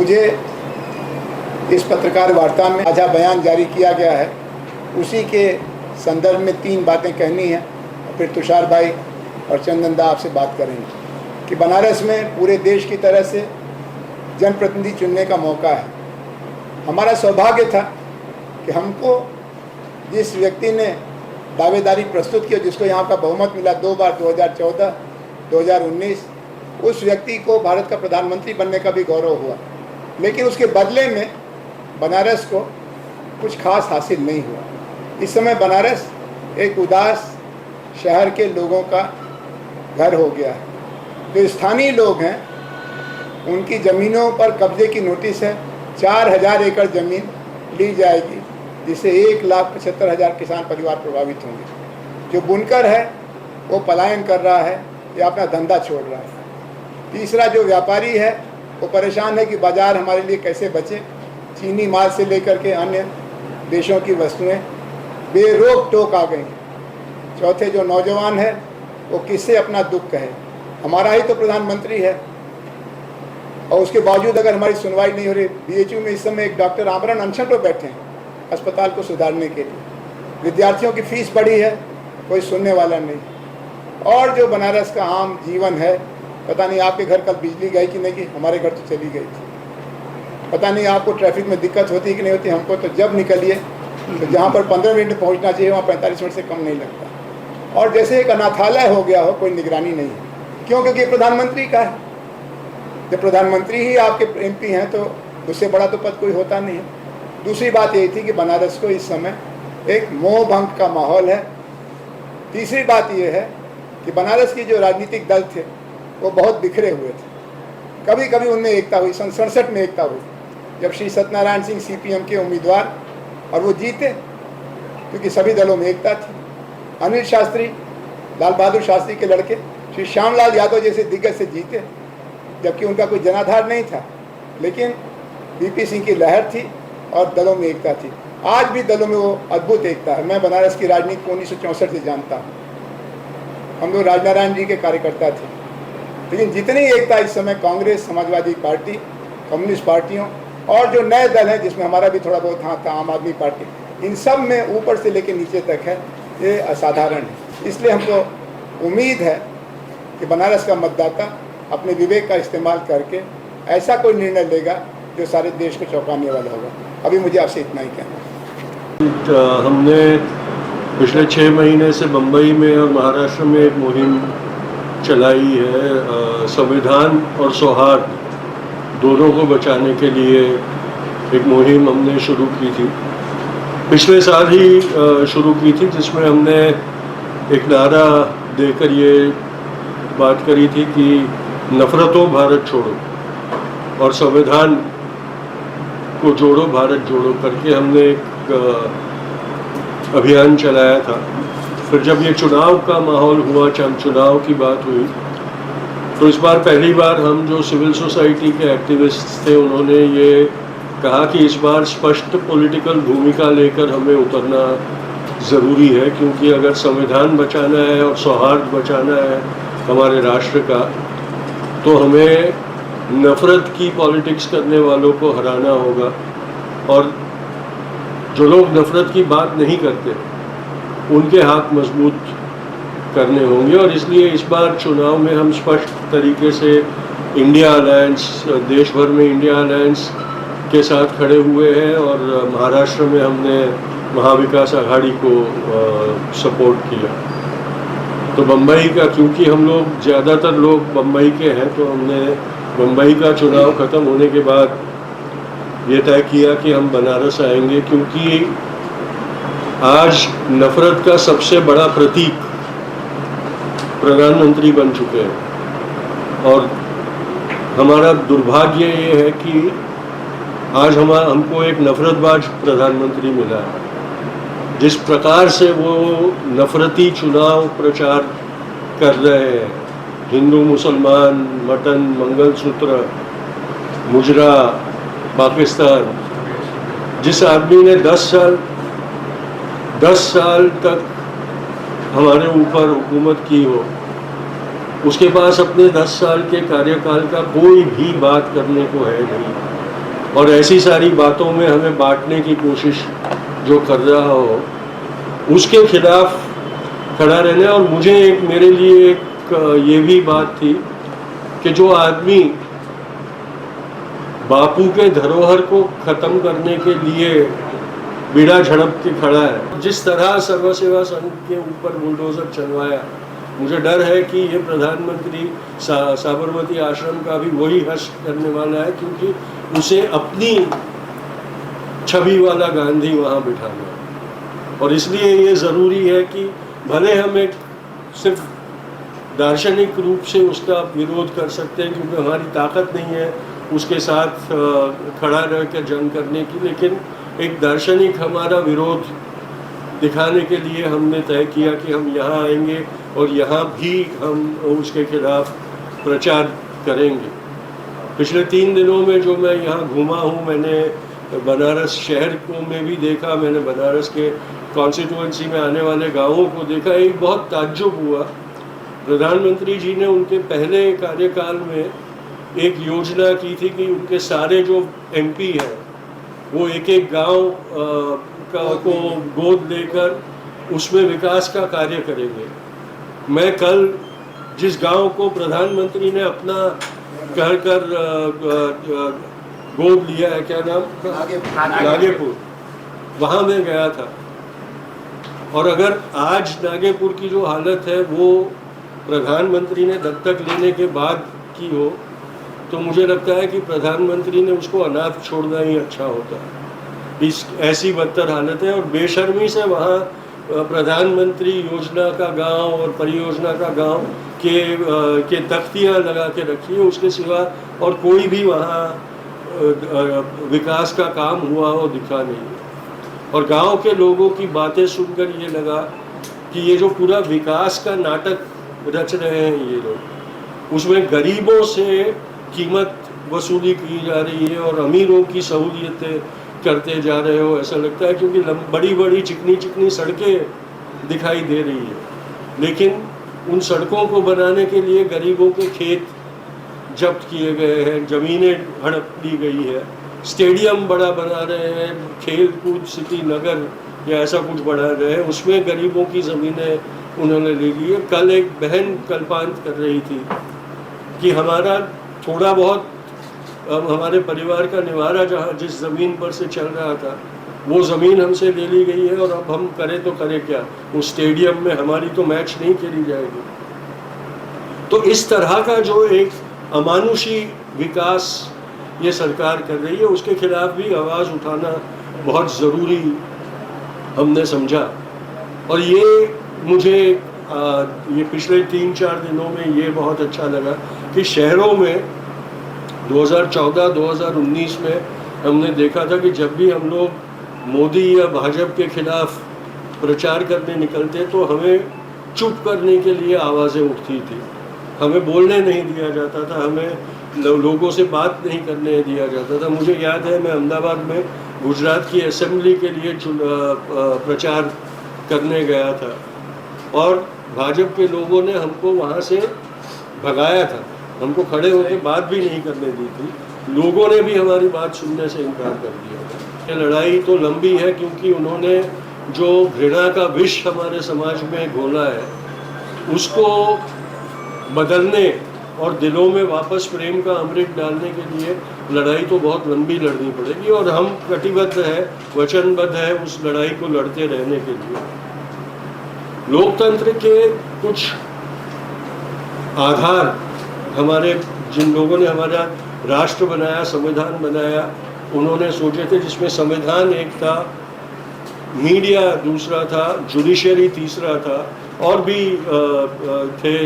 मुझे इस पत्रकार वार्ता में साझा बयान जारी किया गया है, उसी के संदर्भ में 3 बातें कहनी है और फिर तुषार भाई और चंदन दा आपसे बात करेंगे कि बनारस में पूरे देश की तरह से जनप्रतिनिधि चुनने का मौका है। हमारा सौभाग्य था कि हमको जिस व्यक्ति ने दावेदारी प्रस्तुत किया, जिसको यहाँ का बहुमत मिला 2 बार 2014, 2019, उस व्यक्ति को भारत का प्रधानमंत्री बनने का भी गौरव हुआ, लेकिन उसके बदले में बनारस को कुछ खास हासिल नहीं हुआ। इस समय बनारस एक उदास शहर के लोगों का घर हो गया है। जो स्थानीय लोग हैं उनकी ज़मीनों पर कब्जे की नोटिस है। 4000 एकड़ ज़मीन ली जाएगी, जिससे 1,75,000 किसान परिवार प्रभावित होंगे। जो बुनकर है वो पलायन कर रहा है या अपना धंधा छोड़ रहा है। तीसरा, जो व्यापारी है वो परेशान है कि बाज़ार हमारे लिए कैसे बचे। चीनी माल से लेकर के अन्य देशों की वस्तुएं बेरोक टोक आ गई। चौथे, जो नौजवान है वो किससे अपना दुख कहे। हमारा ही तो प्रधानमंत्री है और उसके बावजूद अगर हमारी सुनवाई नहीं हो रही। बीएचयू में इस समय एक डॉक्टर आमरण अनशन पर बैठे हैं अस्पताल को सुधारने के लिए। विद्यार्थियों की फीस बढ़ी है, कोई सुनने वाला नहीं। और जो बनारस का आम जीवन है, पता नहीं आपके घर कल बिजली गई कि नहीं गई, हमारे घर तो चली गई थी। पता नहीं आपको ट्रैफिक में दिक्कत होती कि नहीं होती। हमको तो जब निकलिए तो जहाँ पर 15 मिनट में पहुँचना चाहिए वहाँ 45 मिनट से कम नहीं लगता। और जैसे एक अनाथालय हो गया हो, कोई निगरानी नहीं है। क्यों? क्योंकि प्रधानमंत्री का है। जब प्रधानमंत्री ही आपके एमपी हैं तो उससे बड़ा तो पद कोई होता नहीं है। दूसरी बात यही थी कि बनारस को इस समय एक मोह भंग का माहौल है। तीसरी बात यह है कि बनारस की जो राजनीतिक दल थे वो बहुत बिखरे हुए थे। कभी कभी उनमें एकता हुई। सन 67 में एकता हुई जब श्री सत्यनारायण सिंह सीपीएम के उम्मीदवार और वो जीते, क्योंकि सभी दलों में एकता थी। अनिल शास्त्री, लाल बहादुर शास्त्री के लड़के श्री श्यामलाल यादव जैसे दिग्गज से जीते, जबकि उनका कोई जनाधार नहीं था, लेकिन वीपी सिंह की लहर थी और दलों में एकता थी। आज भी दलों में वो अद्भुत एकता है। मैं बनारस की राजनीति को 1964 से जानता हूँ। हम लोग राजनारायण जी के कार्यकर्ता थे, लेकिन जितनी एकता इस समय कांग्रेस, समाजवादी पार्टी, कम्युनिस्ट पार्टियों और जो नए दल हैं जिसमें हमारा भी थोड़ा बहुत हाथ था, आम आदमी पार्टी, इन सब में ऊपर से लेकर नीचे तक है। ये असाधारण है। इसलिए हमको उम्मीद है कि बनारस का मतदाता अपने विवेक का इस्तेमाल करके ऐसा कोई निर्णय लेगा जो सारे देश को चौंकाने वाला होगा। अभी मुझे आपसे इतना ही कहना है। हमने पिछले 6 महीने से बम्बई में और महाराष्ट्र में एक मुहिम चलाई है। संविधान और सौहार्द दोनों को बचाने के लिए एक मुहिम हमने शुरू की थी। पिछले साल ही शुरू की थी, जिसमें हमने एक नारा देकर ये बात करी थी कि नफरतों भारत छोड़ो और संविधान को जोड़ो, भारत जोड़ो करके हमने एक अभियान चलाया था। फिर जब ये चुनाव का माहौल हुआ, चुनाव की बात हुई, तो इस बार पहली बार हम जो सिविल सोसाइटी के एक्टिविस्ट थे उन्होंने ये कहा कि इस बार स्पष्ट पॉलिटिकल भूमिका लेकर हमें उतरना ज़रूरी है, क्योंकि अगर संविधान बचाना है और सौहार्द बचाना है हमारे राष्ट्र का, तो हमें नफ़रत की पॉलिटिक्स करने वालों को हराना होगा। और जो लोग नफ़रत की बात नहीं करते उनके हाथ मजबूत करने होंगे। और इसलिए इस बार चुनाव में हम स्पष्ट तरीके से इंडिया अलायंस, देश भर में इंडिया अलायंस के साथ खड़े हुए हैं। और महाराष्ट्र में हमने महाविकास आघाड़ी को सपोर्ट किया। तो बम्बई का, क्योंकि हम लोग ज़्यादातर लोग बम्बई के हैं, तो हमने बम्बई का चुनाव ख़त्म होने के बाद ये तय किया कि हम बनारस आएंगे, क्योंकि आज नफ़रत का सबसे बड़ा प्रतीक प्रधानमंत्री बन चुके हैं। और हमारा दुर्भाग्य ये है कि आज हमको एक नफरतबाज प्रधानमंत्री मिला है। जिस प्रकार से वो नफरती चुनाव प्रचार कर रहे हैं, हिंदू मुसलमान, मटन, मंगलसूत्र, मुजरा, पाकिस्तान, जिस आदमी ने 10 साल तक हमारे ऊपर हुकूमत की हो, उसके पास अपने 10 साल के कार्यकाल का कोई भी बात करने को है नहीं। और ऐसी सारी बातों में हमें बांटने की कोशिश जो कर रहा हो उसके खिलाफ खड़ा रहना। और मुझे मेरे लिए एक ये भी बात थी कि जो आदमी बापू के धरोहर को ख़त्म करने के लिए बीड़ा झड़प के खड़ा है, जिस तरह सर्व सेवा संघ के ऊपर बुलडोजर चलवाया, मुझे डर है कि ये प्रधानमंत्री साबरमती आश्रम का भी वही हश्र करने वाला है, क्योंकि उसे अपनी छवि वाला गांधी वहाँ बिठाना है। और इसलिए ये ज़रूरी है कि भले हम एक सिर्फ दार्शनिक रूप से उसका विरोध कर सकते हैं, क्योंकि हमारी ताकत नहीं है उसके साथ खड़ा रह कर जंग करने की, लेकिन एक दार्शनिक हमारा विरोध दिखाने के लिए हमने तय किया कि हम यहाँ आएंगे और यहाँ भी हम उसके खिलाफ प्रचार करेंगे। पिछले 3 दिनों में जो मैं यहाँ घूमा हूँ, मैंने बनारस शहर को में भी देखा, मैंने बनारस के कॉन्स्टिट्यूएंसी में आने वाले गाँवों को देखा। एक बहुत ताज्जुब हुआ, प्रधानमंत्री जी ने उनके पहले कार्यकाल में एक योजना की थी कि उनके सारे जो एमपी हैं वो एक एक गांव को गोद लेकर उसमें विकास का कार्य करेंगे। मैं कल जिस गांव को प्रधानमंत्री ने अपना कहकर गोद लिया है, क्या नाम, नागेपुर, वहाँ मैं गया था। और अगर आज नागेपुर की जो हालत है वो प्रधानमंत्री ने दत्तक लेने के बाद की हो, तो मुझे लगता है कि प्रधानमंत्री ने उसको अनाथ छोड़ना ही अच्छा होता। इस ऐसी बदतर हालत है और बेशर्मी से वहाँ प्रधानमंत्री योजना का गांव और परियोजना का गांव के तख्तियाँ लगा के रखी है, उसके सिवा और कोई भी वहाँ विकास का काम हुआ हो दिखा नहीं। और गांव के लोगों की बातें सुनकर ये लगा कि ये जो पूरा विकास का नाटक रच रहे हैं ये लोग, उसमें गरीबों से कीमत वसूली की जा रही है और अमीरों की सहूलियतें करते जा रहे हो, ऐसा लगता है, क्योंकि बड़ी बड़ी चिकनी चिकनी सड़कें दिखाई दे रही है, लेकिन उन सड़कों को बनाने के लिए गरीबों के खेत जब्त किए गए हैं, ज़मीनें हड़प ली गई है, स्टेडियम बड़ा बना रहे हैं, खेल कूद सिटी नगर या ऐसा कुछ बना रहे हैं, उसमें गरीबों की ज़मीनें उन्होंने ले ली है। कल एक बहन कल्पांत कर रही थी कि हमारा थोड़ा बहुत हमारे परिवार का निवारा जहाँ जिस ज़मीन पर से चल रहा था वो ज़मीन हमसे ले ली गई है और अब हम करें तो करें क्या, उस स्टेडियम में हमारी तो मैच नहीं खेली जाएगी। तो इस तरह का जो एक अमानुषी विकास ये सरकार कर रही है, उसके खिलाफ भी आवाज़ उठाना बहुत ज़रूरी हमने समझा। और ये मुझे ये पिछले 3-4 दिनों में ये बहुत अच्छा लगा कि शहरों में 2014-2019 में हमने देखा था कि जब भी हम लोग मोदी या भाजपा के खिलाफ प्रचार करने निकलते तो हमें चुप करने के लिए आवाज़ें उठती थी, हमें बोलने नहीं दिया जाता था, हमें लोगों से बात नहीं करने दिया जाता था। मुझे याद है मैं अहमदाबाद में गुजरात की असेंबली के लिए प्रचार करने गया था और भाजपा के लोगों ने हमको वहाँ से भगाया था, हमको खड़े होकर बात भी नहीं करने दी थी, लोगों ने भी हमारी बात सुनने से इनकार कर दिया। ये लड़ाई तो लंबी है क्योंकि उन्होंने जो घृणा का विष हमारे समाज में घोला है उसको बदलने और दिलों में वापस प्रेम का अमृत डालने के लिए लड़ाई तो बहुत लंबी लड़नी पड़ेगी और हम कटिबद्ध है, वचनबद्ध है उस लड़ाई को लड़ते रहने के लिए। लोकतंत्र के कुछ आधार हमारे जिन लोगों ने हमारा राष्ट्र बनाया, संविधान बनाया, उन्होंने सोचे थे, जिसमें संविधान एक था, मीडिया दूसरा था, जुडिशरी तीसरा था और भी थे।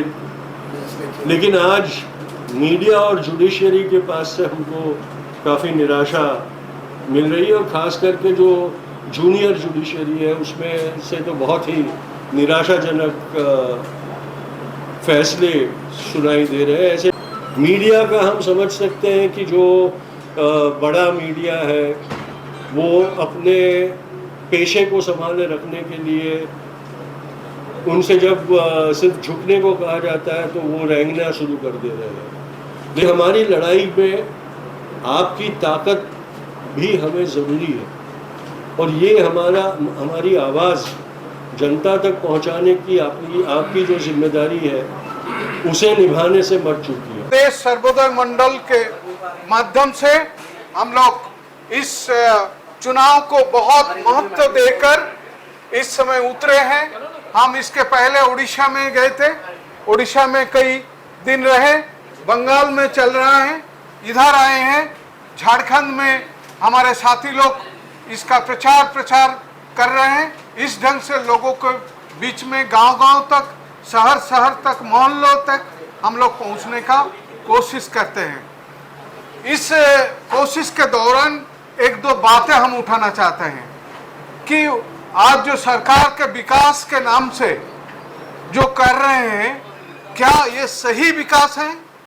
लेकिन आज मीडिया और जुडिशरी के पास से हमको काफ़ी निराशा मिल रही है और ख़ास करके जो जूनियर जुडिशरी है उसमें से तो बहुत ही निराशाजनक फैसले सुनाई दे रहे हैं। ऐसे मीडिया का हम समझ सकते हैं कि जो बड़ा मीडिया है वो अपने पेशे को संभाले रखने के लिए उनसे जब सिर्फ झुकने को कहा जाता है तो वो रेंगना शुरू कर दे रहे हैं। लेकिन हमारी लड़ाई में आपकी ताकत भी हमें ज़रूरी है, और ये हमारी आवाज़ जनता तक पहुंचाने की आपकी जो जिम्मेदारी है उसे निभाने से मर चुकी है। देश सर्वोदय मंडल के माध्यम से हम लोग इस चुनाव को बहुत महत्व देकर इस समय उतरे हैं। हम इसके पहले उड़ीसा में गए थे, उड़ीसा में कई दिन रहे, बंगाल में चल रहा है, इधर आए हैं, झारखंड में हमारे साथी लोग इसका प्रचार कर रहे हैं। इस ढंग से लोगों के बीच में गांव-गांव तक, शहर तक, मोहल्लों तक हम लोग पहुंचने का कोशिश करते हैं। इस कोशिश के दौरान एक दो बातें हम उठाना चाहते हैं कि आज जो सरकार के विकास के नाम से जो कर रहे हैं, क्या ये सही विकास है?